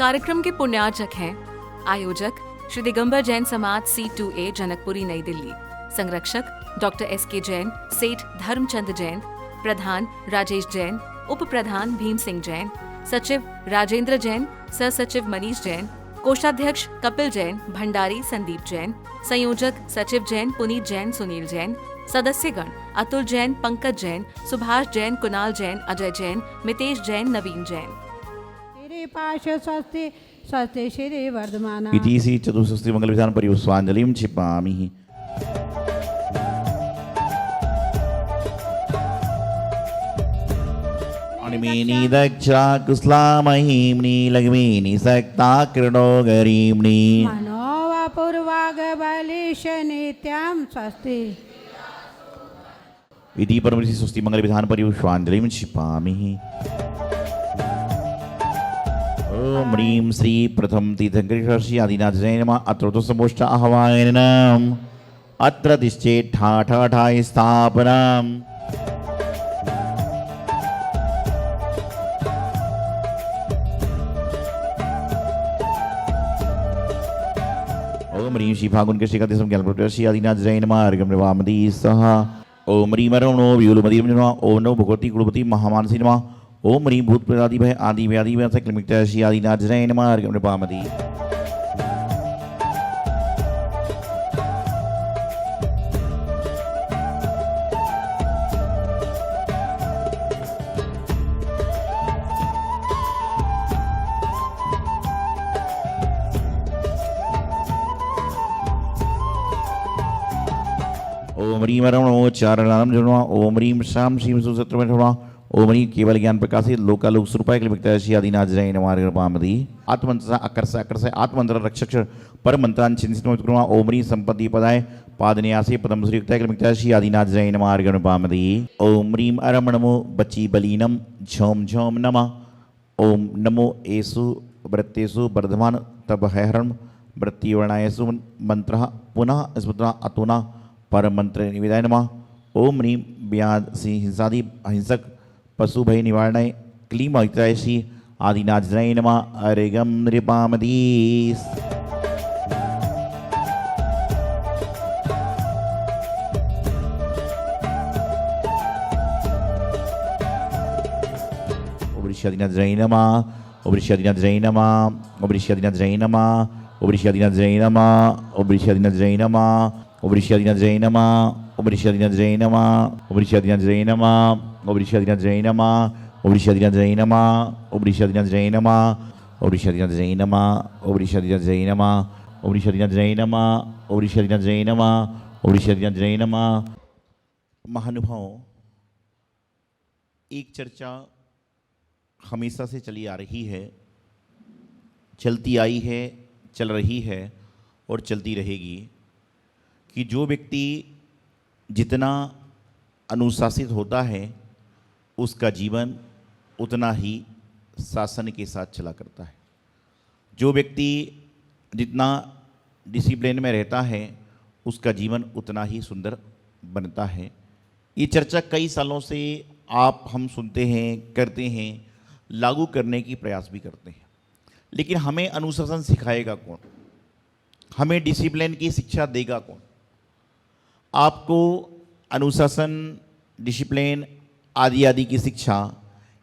कार्यक्रम के पुण्यार्चक हैं आयोजक श्री दिगंबर जैन समाज C2A जनकपुरी नई दिल्ली, संरक्षक डॉक्टर SK जैन, सेठ धर्मचंद जैन, प्रधान राजेश जैन, उप प्रधान भीम सिंह जैन, सचिव राजेंद्र जैन, सह सचिव मनीष जैन, कोषाध्यक्ष कपिल जैन, भंडारी संदीप जैन, संयोजक सचिव जैन पुनीत जैन, सुनील जैन, सदस्यगण अतुल जैन, पंकज जैन, सुभाष जैन, कुणाल जैन, अजय जैन, मितेश जैन, नवीन जैन। स्वस्ति स्वस्ति श्री वर्धमान इति श्री चतुष्षष्टि मंगल विधान परिपुष्पांजलिं क्षिपामि। अणिमेनि दक्षा कुस्लामहीम्नि लग्मीनि सक्ता कृणो गरीम्नि मनोवा पूर्वाग बलिश नित्यं स्वस्ति इति परमऋषि स्वस्ति मंगल विधान परिपुष्पांजलिं क्षिपामि। ओम ह्रीं श्री प्रथम तीर्थंकरी आदिनाथाय नमः। अत्र समोष्ठ आह्वानम् अत्र तिष्ठेत् ठाठाठाय स्थापनम्। ओम ह्रीं श्री फागुन के श्रीकांत ज्ञानप्रदर्शी आदिनाथाय नमः। अर्घ्यं निर्वामति सह। ओम ह्रीं रणो व्यूलमति नमः। ओम नमो भगवती कुलपति महामानसी नमः। ओम ह्रीं भूत प्रदादि भय आदि व्याधि व्यास क्लिमिक्तर्षि आदिनाथाय नमः। अर्घ्यं निर्वामति। ओम ह्रीं रणोच्चारणं जुर्मा। ओम ह्रीं शाम श्रीं सुसत्रमेठवा। ओम ह्रीं केवल ज्ञान प्रकाशित लोकालोक स्वरूपाय क्लिमिक्तर्षि आदिनाथाय नमः। निर्वामति। आत्मंत्र आकर्षय आत्मंत्र रक्षक पर मंत्रान चिंतित कुर्मा। ओम ह्रीं संपत्ति पदाय पादन्यासे पदम श्रीयुक्ताय क्लिमिक्तर्षि आदिनाथाय नमः। निर्वामति। ओम ह्रीं अरमणमो बची बलीनम झोम झोम नमः। ओम नमो एषु वृत्तेषु वर्धमान तपहरणं वृत्तिवर्णायसु मंत्रः पुनः स्मृतः अतुना परम मंत्र निवेदाय नमः। ओम ह्रीं व्याध सिंह हिंसादि अहिंसक पशु भय निवारणाय क्लीम हितायषी आदिनाथाय नमः। अर्घ्यं निर्वामति। ओम ऋषि आदिनाथाय नमः। ओम ऋषि आदिनाथाय नमः। ओम ऋषि आदिनाथाय नमः। ओम ऋषि आदिनाथाय नमः। ओम ऋषि आदिनाथाय नमः। ओम ऋषि आदिनाथाय नमः। ओम ऋषि आदिनाथाय नमः। ओम ऋषि आदिनाथाय नमः। ओम ऋषि आदिनाथाय नमः। ओम ऋषि आदिनाथाय नमः। ओम ऋषि आदिनाथाय नमः। ओम ऋषि आदिनाथाय नमः। ओम ऋषि आदिनाथाय नमः। ओम ऋषि आदिनाथाय नमः। ओम ऋषि आदिनाथाय नमः। ओम ऋषि आदिनाथाय नमः। महानुभाव, एक चर्चा हमेशा से चली आ रही है, चलती आई है, चल रही है और चलती रहेगी कि जो व्यक्ति जितना अनुशासित होता है उसका जीवन उतना ही शासन के साथ चला करता है। जो व्यक्ति जितना डिसिप्लिन में रहता है उसका जीवन उतना ही सुंदर बनता है। ये चर्चा कई सालों से हम सुनते हैं, करते हैं, लागू करने की प्रयास भी करते हैं, लेकिन हमें अनुशासन सिखाएगा कौन? हमें डिसिप्लिन की शिक्षा देगा कौन? आपको अनुशासन, डिसिप्लिन आदि आदि की शिक्षा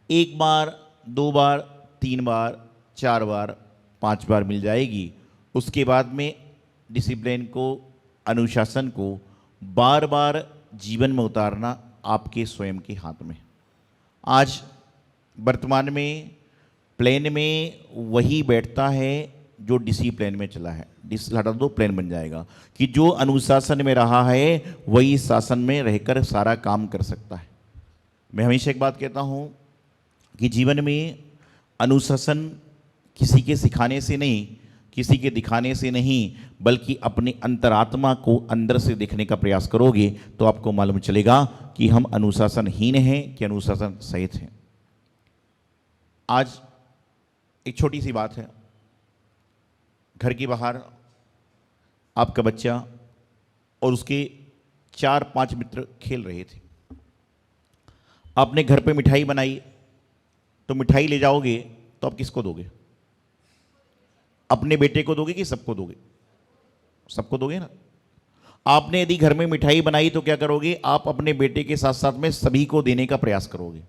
एक बार, दो बार, तीन बार, चार बार, पांच बार मिल जाएगी। उसके बाद में डिसिप्लिन को, अनुशासन को बार बार जीवन में उतारना आपके स्वयं के हाथ में। आज वर्तमान में प्लेन में वही बैठता है जो डिसिप्लिन में चला है। हटा दो, प्लेन बन जाएगा कि जो अनुशासन में रहा है वही शासन में रहकर सारा काम कर सकता है। मैं हमेशा एक बात कहता हूँ कि जीवन में अनुशासन किसी के सिखाने से नहीं, किसी के दिखाने से नहीं, बल्कि अपनी अंतरात्मा को अंदर से देखने का प्रयास करोगे तो आपको मालूम चलेगा कि हम अनुशासनहीन हैं कि अनुशासन सहित हैं। आज एक छोटी सी बात है। घर के बाहर आपका बच्चा और उसके 4-5 मित्र खेल रहे थे। आपने घर पे मिठाई बनाई तो मिठाई ले जाओगे तो आप किसको दोगे? अपने बेटे को दोगे कि सबको दोगे? सबको दोगे ना। आपने यदि घर में मिठाई बनाई तो क्या करोगे? आप अपने बेटे के साथ साथ में सभी को देने का प्रयास करोगे।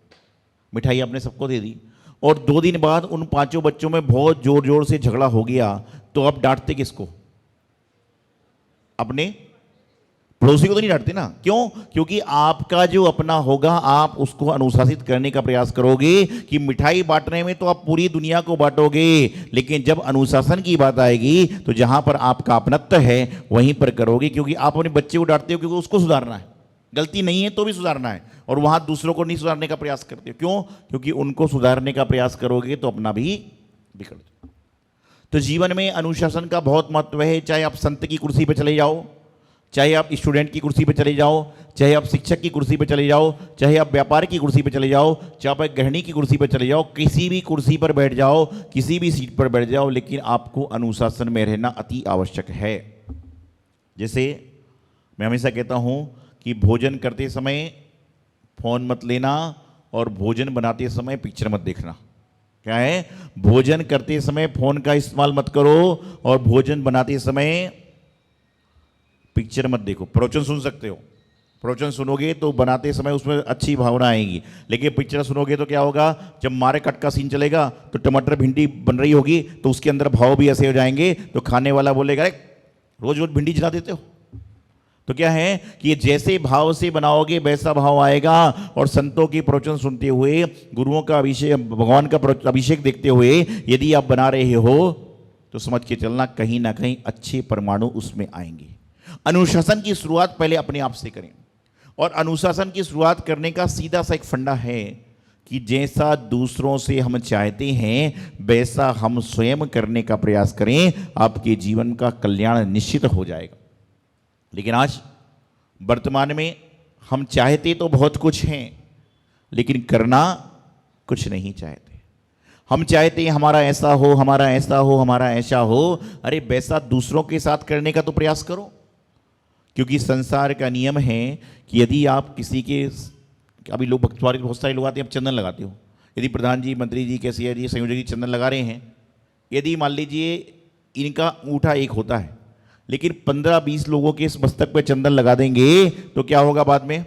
मिठाई आपने सबको दे दी और 2 दिन बाद उन 5 बच्चों में बहुत जोर जोर से झगड़ा हो गया, तो आप डांटते किसको? अपने पड़ोसी को तो नहीं डांटते ना। क्यों? क्योंकि आपका जो अपना होगा आप उसको अनुशासित करने का प्रयास करोगे कि मिठाई बांटने में तो आप पूरी दुनिया को बांटोगे, लेकिन जब अनुशासन की बात आएगी तो जहां पर आपका अपनत्व है वहीं पर करोगे, क्योंकि आप अपने बच्चे को डांटते हो क्योंकि उसको सुधारना है, गलती नहीं है तो भी सुधारना है, और वहां दूसरों को नहीं सुधारने का प्रयास करते हो। क्यों? क्योंकि उनको सुधारने का प्रयास करोगे तो अपना भी बिगड़ जाए। तो जीवन में अनुशासन का बहुत महत्व है। चाहे आप संत की कुर्सी पर चले जाओ, चाहे आप स्टूडेंट की कुर्सी पर चले जाओ, चाहे आप शिक्षक की कुर्सी पर चले जाओ, चाहे आप व्यापार की कुर्सी पर चले जाओ, चाहे आप गृहिणी की कुर्सी पर चले जाओ, किसी भी कुर्सी पर बैठ जाओ, किसी भी सीट पर बैठ जाओ, लेकिन आपको अनुशासन में रहना अति आवश्यक है। जैसे मैं हमेशा कहता हूं कि भोजन करते समय फोन मत लेना और भोजन बनाते समय पिक्चर मत देखना। क्या है? भोजन करते समय फोन का इस्तेमाल मत करो और भोजन बनाते समय पिक्चर मत देखो। प्रवचन सुन सकते हो, प्रवचन सुनोगे तो बनाते समय उसमें अच्छी भावना आएगी, लेकिन पिक्चर सुनोगे तो क्या होगा? जब मारे कट का सीन चलेगा तो टमाटर भिंडी बन रही होगी तो उसके अंदर भाव भी ऐसे हो जाएंगे, तो खाने वाला बोलेगा अरे रोज रोज भिंडी जला देते हो। तो क्या है कि जैसे भाव से बनाओगे वैसा भाव आएगा। और संतों की प्रवचन सुनते हुए, गुरुओं का अभिषेक, भगवान का अभिषेक देखते हुए यदि आप बना रहे हो तो समझ के चलना कहीं ना कहीं अच्छे परमाणु उसमें आएंगे। अनुशासन की शुरुआत पहले अपने आप से करें, और अनुशासन की शुरुआत करने का सीधा सा एक फंडा है कि जैसा दूसरों से हम चाहते हैं वैसा हम स्वयं करने का प्रयास करें, आपके जीवन का कल्याण निश्चित हो जाएगा। लेकिन आज वर्तमान में हम चाहते तो बहुत कुछ हैं, लेकिन करना कुछ नहीं चाहते। हम चाहते हैं हमारा ऐसा हो, हमारा ऐसा हो, हमारा ऐसा हो। अरे वैसा दूसरों के साथ करने का तो प्रयास करो, क्योंकि संसार का नियम है कि यदि आप किसी के, अभी लोग भक्तवारी बहुत सारे लोग आते हैं, आप चंदन लगाते हो। यदि प्रधान जी, मंत्री जी, कैशियर जी, संयोजक जी चंदन लगा रहे हैं, यदि मान लीजिए इनका अंगूठा एक होता है, लेकिन 15-20 लोगों के इस मस्तक पे चंदन लगा देंगे तो क्या होगा? बाद में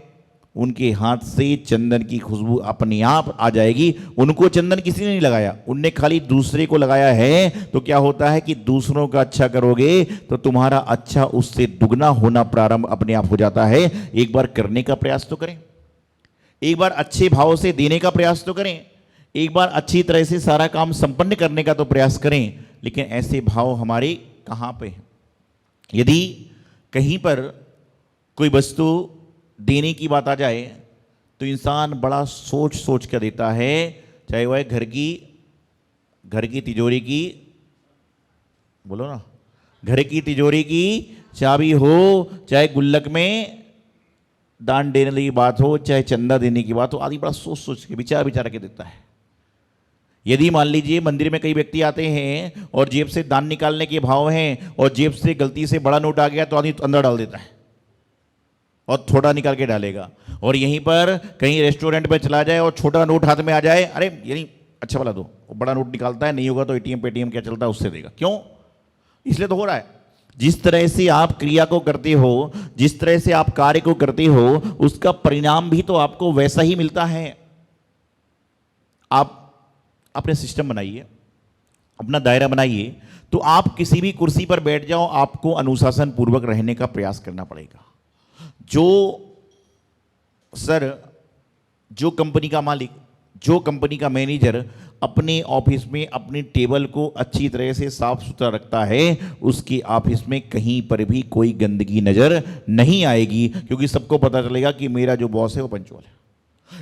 उनके हाथ से चंदन की खुशबू अपने आप आ जाएगी। उनको चंदन किसी ने नहीं लगाया, उनने खाली दूसरे को लगाया है। तो क्या होता है कि दूसरों का अच्छा करोगे तो तुम्हारा अच्छा उससे दुगना होना प्रारंभ अपने आप हो जाता है। एक बार करने का प्रयास तो करें, एक बार अच्छे भाव से देने का प्रयास तो करें, एक बार अच्छी तरह से सारा काम संपन्न करने का तो प्रयास करें। लेकिन ऐसे भाव हमारे कहाँ पे हैं? यदि कहीं पर कोई वस्तु देने की बात आ जाए तो इंसान बड़ा सोच सोच कर देता है, चाहे वह घर की तिजोरी की, बोलो ना, घर की तिजोरी की चाबी हो, चाहे गुल्लक में दान देने की बात हो, चाहे चंदा देने की बात हो, आदि बड़ा सोच सोच के विचार के देता है। यदि मान लीजिए मंदिर में कई व्यक्ति आते हैं और जेब से दान निकालने के भाव हैं और जेब से गलती से बड़ा नोट आ गया तो आदमी अंदर डाल देता है और थोड़ा निकाल के डालेगा। और यहीं पर कहीं रेस्टोरेंट में चला जाए और छोटा नोट हाथ में आ जाए, अरे यानी अच्छा वाला दो, बड़ा नोट निकालता है, नहीं होगा तो एटीएम पेटीएम क्या चलता है उससे देगा। क्यों? इसलिए तो हो रहा है। जिस तरह से आप क्रिया को करते हो, जिस तरह से आप कार्य को करते हो, उसका परिणाम भी तो आपको वैसा ही मिलता है। आप अपने सिस्टम बनाइए, अपना दायरा बनाइए, तो आप किसी भी कुर्सी पर बैठ जाओ, आपको अनुशासन पूर्वक रहने का प्रयास करना पड़ेगा। जो कंपनी का मालिक, जो कंपनी का मैनेजर अपने ऑफिस में अपनी टेबल को अच्छी तरह से साफ सुथरा रखता है, उसके ऑफिस में कहीं पर भी कोई गंदगी नजर नहीं आएगी, क्योंकि सबको पता चलेगा कि मेरा जो बॉस है वो पंचुअल है।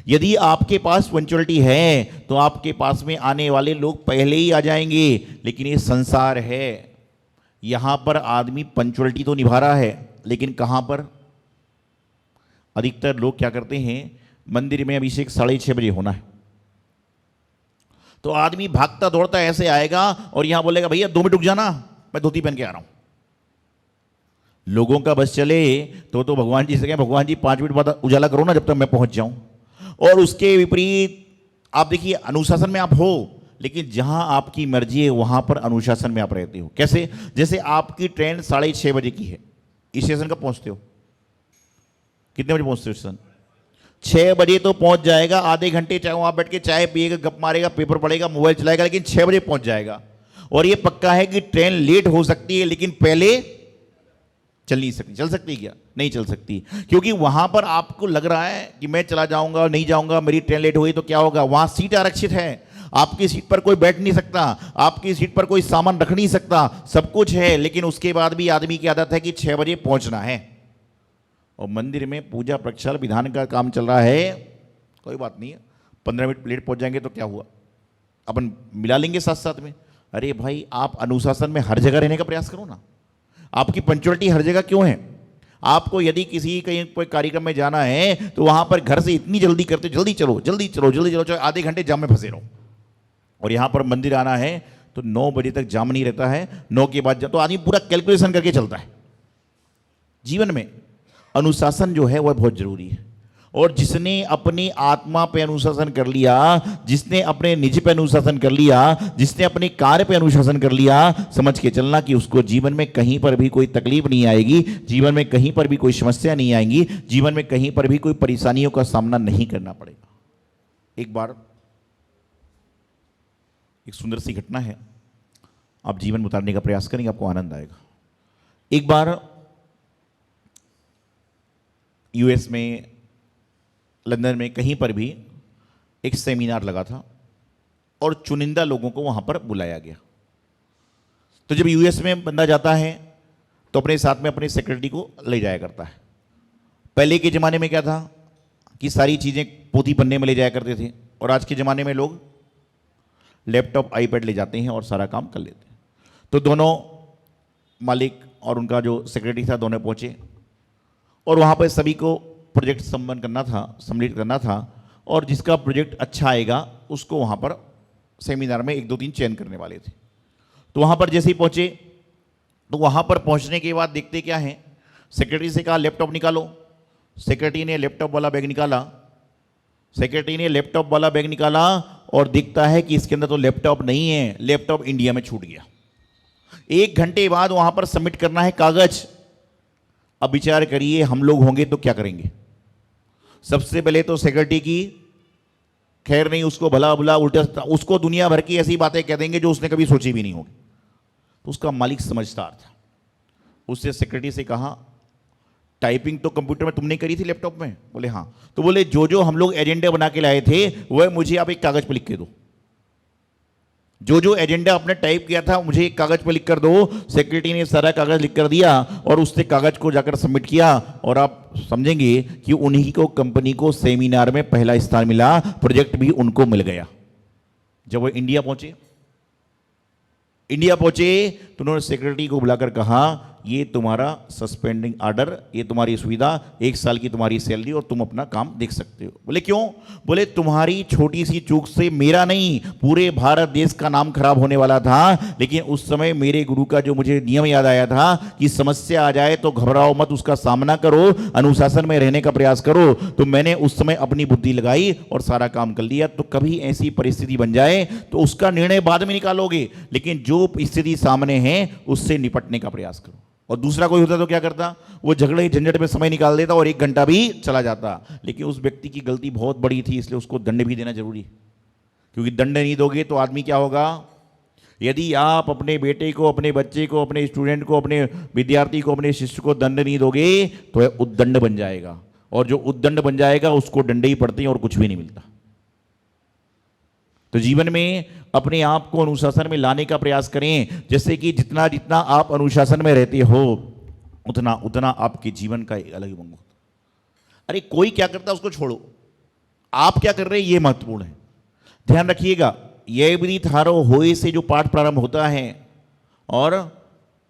यदि आपके पास पंचुअलिटी है तो आपके पास में आने वाले लोग पहले ही आ जाएंगे। लेकिन ये संसार है, यहां पर आदमी पंचुअलिटी तो निभा रहा है, लेकिन कहां पर? अधिकतर लोग क्या करते हैं, मंदिर में अभिषेक 6:30 बजे होना है, तो आदमी भागता दौड़ता ऐसे आएगा और यहां बोलेगा भैया 2 मिनट रुक जाना, मैं धोती पहन के आ रहा हूं। लोगों का बस चले तो भगवान जी से कहें, भगवान जी 5 मिनट बाद उजाला करो ना जब तक मैं पहुंच जाऊं। और उसके विपरीत आप देखिए, अनुशासन में आप हो लेकिन जहां आपकी मर्जी है वहां पर अनुशासन में आप रहते हो। कैसे? जैसे आपकी ट्रेन 6:30 बजे की है, स्टेशन कब पहुंचते हो? कितने बजे पहुंचते हो स्टेशन? 6 बजे तो पहुंच जाएगा। आधे घंटे चाहे वहां बैठ के चाय पिएगा, गप मारेगा, पेपर पढ़ेगा, मोबाइल चलाएगा, लेकिन 6 बजे पहुंच जाएगा। और ये पक्का है कि ट्रेन लेट हो सकती है, लेकिन पहले चल नहीं सकती। चल सकती क्या? नहीं चल सकती, क्योंकि वहां पर आपको लग रहा है कि मैं चला जाऊंगा और नहीं जाऊंगा, मेरी ट्रेन लेट हुई तो क्या होगा। वहां सीट आरक्षित है, आपकी सीट पर कोई बैठ नहीं सकता, आपकी सीट पर कोई सामान रख नहीं सकता, सब कुछ है, लेकिन उसके बाद भी आदमी की आदत है कि 6 बजे पहुंचना है। और मंदिर में पूजा प्रक्षाल विधान का काम चल रहा है, कोई बात नहीं है, 15 मिनट लेट पहुंच जाएंगे तो क्या हुआ, अपन मिला लेंगे साथ साथ में। अरे भाई, आप अनुशासन में हर जगह रहने का प्रयास करो ना। आपकी पंचुअलिटी हर जगह क्यों है? आपको यदि किसी कहीं कोई कार्यक्रम में जाना है तो वहां पर घर से इतनी जल्दी करते, जल्दी चलो जल्दी चलो जल्दी चलो, चाहे आधे घंटे जाम में फंसे रहो। और यहां पर मंदिर आना है तो 9 बजे तक जाम नहीं रहता है, 9 के बाद तो आदमी पूरा कैलकुलेशन करके चलता है। जीवन में अनुशासन जो है वह बहुत जरूरी है। और जिसने अपनी आत्मा पे अनुशासन कर लिया, जिसने अपने निज पे अनुशासन कर लिया, जिसने अपने कार्य पे अनुशासन कर लिया, समझ के चलना कि उसको जीवन में कहीं पर भी कोई तकलीफ नहीं आएगी, जीवन में कहीं पर भी कोई समस्या नहीं आएगी, जीवन में कहीं पर भी कोई परेशानियों का सामना नहीं करना पड़ेगा। एक बार एक सुंदर सी घटना है, आप जीवन में उतारने का प्रयास करेंगे, आपको आनंद आएगा। एक बार यूएस में, लंदन में, कहीं पर भी एक सेमिनार लगा था और चुनिंदा लोगों को वहां पर बुलाया गया। तो जब यूएस में बंदा जाता है तो अपने साथ में अपने सेक्रेटरी को ले जाया करता है। पहले के ज़माने में क्या था कि सारी चीज़ें पोथी पन्ने में ले जाया करते थे, और आज के ज़माने में लोग लैपटॉप, आईपैड ले जाते हैं और सारा काम कर लेते हैं। तो दोनों मालिक और उनका जो सेक्रेटरी था, दोनों पहुंचे और वहाँ पर सभी को प्रोजेक्ट संपन्न करना था, सबमिट करना था, और जिसका प्रोजेक्ट अच्छा आएगा उसको वहाँ पर सेमिनार में 1, 2, 3 चयन करने वाले थे। तो वहाँ पर जैसे ही पहुँचे तो वहाँ पर पहुँचने के बाद देखते क्या है, सेक्रेटरी से कहा लैपटॉप निकालो। सेक्रेटरी ने लैपटॉप वाला बैग निकाला, सेक्रेटरी ने लैपटॉप वाला बैग निकाला और दिखता है कि इसके अंदर तो लैपटॉप नहीं है, लैपटॉप इंडिया में छूट गया। 1 घंटे बाद वहाँ पर सबमिट करना है कागज। अब विचार करिए, हम लोग होंगे तो क्या करेंगे? सबसे पहले तो सेक्रेटरी की खैर नहीं, उसको भला भला उल्टा, उसको दुनिया भर की ऐसी बातें कह देंगे जो उसने कभी सोची भी नहीं होगी। तो उसका मालिक समझदार था, उससे सेक्रेटरी से कहा टाइपिंग तो कंप्यूटर में तुमने करी थी लैपटॉप में? बोले हाँ। तो बोले जो जो हम लोग एजेंडा बना के लाए थे वह मुझे आप एक कागज पर लिख के दो। जो जो एजेंडा आपने टाइप किया था मुझे एक कागज पर लिख कर दो। सेक्रेटरी ने सारा कागज लिख कर दिया और उसने कागज को जाकर सबमिट किया, और आप समझेंगे कि उन्हीं को, कंपनी को सेमिनार में पहला स्थान मिला, प्रोजेक्ट भी उनको मिल गया। जब वो इंडिया पहुंचे तो उन्होंने सेक्रेटरी को बुलाकर कहा ये तुम्हारा सस्पेंडिंग ऑर्डर, ये तुम्हारी सुविधा, 1 साल की तुम्हारी सैलरी, और तुम अपना काम देख सकते हो। बोले क्यों? बोले तुम्हारी छोटी सी चूक से मेरा नहीं, पूरे भारत देश का नाम खराब होने वाला था। लेकिन उस समय मेरे गुरु का जो मुझे नियम याद आया था कि समस्या आ जाए तो घबराओ मत, उसका सामना करो, अनुशासन में रहने का प्रयास करो। तो मैंने उस समय अपनी बुद्धि लगाई और सारा काम कर लिया। तो कभी ऐसी परिस्थिति बन जाए तो उसका निर्णय बाद में निकालोगे, लेकिन जो स्थिति सामने है उससे निपटने का प्रयास करो। और दूसरा कोई होता तो क्या करता? वो झगड़े झंझट में समय निकाल देता और 1 घंटा भी चला जाता। लेकिन उस व्यक्ति की गलती बहुत बड़ी थी, इसलिए उसको दंड भी देना जरूरी, क्योंकि दंड नहीं दोगे तो आदमी क्या होगा? यदि आप अपने बेटे को, अपने बच्चे को, अपने स्टूडेंट को, अपने विद्यार्थी को, अपने शिष्य को दंड नहीं दोगे तो वह उद्दंड बन जाएगा, और जो उद्दंड बन जाएगा उसको दंड ही पड़ते हैं और कुछ भी नहीं मिलता। तो जीवन में अपने आप को अनुशासन में लाने का प्रयास करें, जैसे कि जितना जितना आप अनुशासन में रहते हो उतना उतना आपके जीवन का एक अलग ही उमंग होता। अरे कोई क्या करता है उसको छोड़ो, आप क्या कर रहे हैं ये महत्वपूर्ण है। ध्यान रखिएगा, यह विधि थारो होए से जो पाठ प्रारंभ होता है और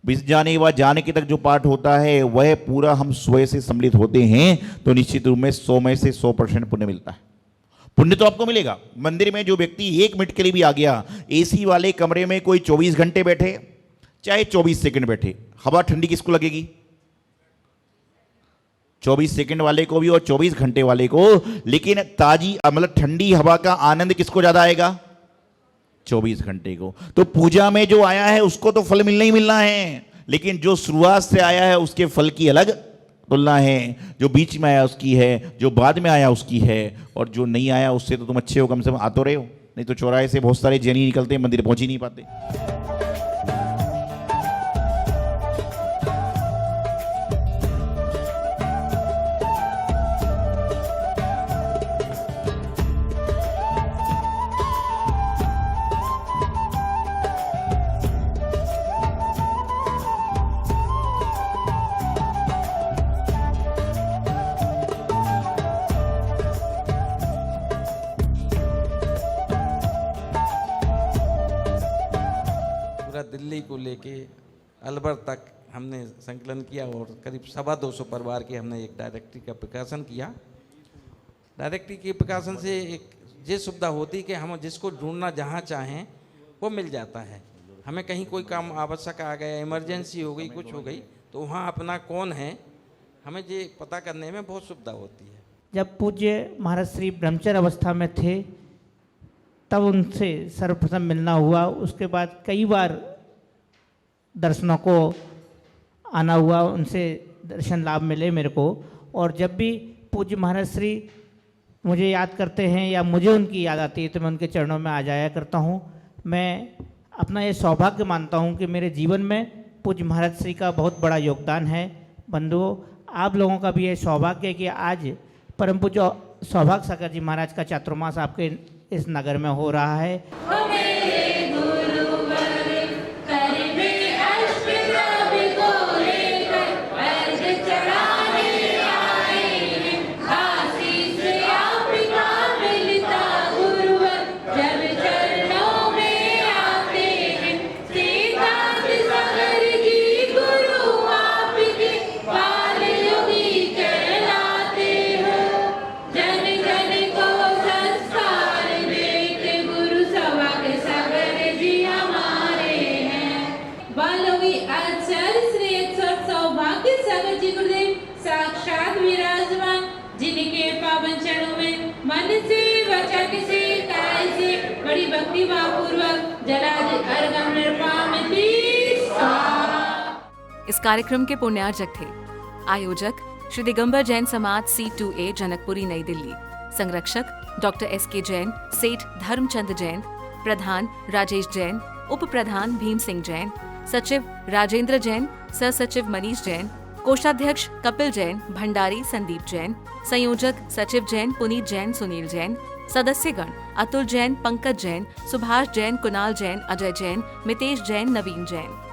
बिस जाने व जाने के तक जो पाठ होता है वह पूरा हम स्वयं से सम्मिलित होते हैं तो निश्चित रूप में 100 में से 100% पुण्य मिलता है। पुण्य तो आपको मिलेगा। मंदिर में जो व्यक्ति 1 मिनट के लिए भी आ गया, एसी वाले कमरे में कोई 24 घंटे बैठे चाहे 24 सेकंड बैठे, हवा ठंडी किसको लगेगी? 24 सेकंड वाले को भी और 24 घंटे वाले को। लेकिन ताजी मतलब ठंडी हवा का आनंद किसको ज्यादा आएगा? 24 घंटे को। तो पूजा में जो आया है उसको तो फल मिलना ही मिलना है, लेकिन जो शुरुआत से आया है उसके फल की अलग तुलना है। जो बीच में आया उसकी है, जो बाद में आया उसकी है, और जो नहीं आया उससे तो तुम अच्छे हो, कम से कम आ तो रहे हो। नहीं तो चौराहे से बहुत सारे जैनी निकलते हैं, मंदिर पहुंच ही नहीं पाते। पूरा दिल्ली को लेके अलवर तक हमने संकलन किया और करीब 250 परिवार के हमने एक डायरेक्टरी का प्रकाशन किया। डायरेक्टरी के प्रकाशन से एक ये सुविधा होती कि हम जिसको ढूंढना जहाँ चाहें वो मिल जाता है। हमें कहीं कोई काम आवश्यक आ गया, इमरजेंसी हो गई, कुछ हो गई, तो वहाँ अपना कौन है हमें ये पता करने में बहुत सुविधा होती है। जब पूज्य महाराज श्री ब्रह्मचर्य अवस्था में थे तब उनसे सर्वप्रथम मिलना हुआ। उसके बाद कई बार दर्शनों को आना हुआ, उनसे दर्शन लाभ मिले मेरे को। और जब भी पूज्य महाराज श्री मुझे याद करते हैं या मुझे उनकी याद आती है तो मैं उनके चरणों में आ जाया करता हूँ। मैं अपना ये सौभाग्य मानता हूँ कि मेरे जीवन में पूज्य महाराज श्री का बहुत बड़ा योगदान है। बंधुओं, आप लोगों का भी ये सौभाग्य है कि आज परम पूज्य सौभाग्य सागर जी महाराज का चातुर्मास आपके इस नगर में हो रहा है। साक्षात विराजमान, जिनके पावन चरणों में मन से, वचन से, काय से बड़ी भक्ति भावपूर्वक जलादि अर्घ्य निर्वापयामि। इस कार्यक्रम के पुण्यार्चक थे आयोजक श्री दिगंबर जैन समाज C2A जनकपुरी नई दिल्ली, संरक्षक डॉक्टर SK जैन, सेठ धर्मचंद जैन, प्रधान राजेश जैन, उप प्रधान भीम सिंह जैन, सचिव राजेंद्र जैन, सह सचिव मनीष जैन, कोषाध्यक्ष कपिल जैन, भंडारी संदीप जैन, संयोजक सचिव जैन पुनीत जैन, सुनील जैन, सदस्यगण अतुल जैन, पंकज जैन, सुभाष जैन, कुणाल जैन, अजय जैन, मितेश जैन, नवीन जैन।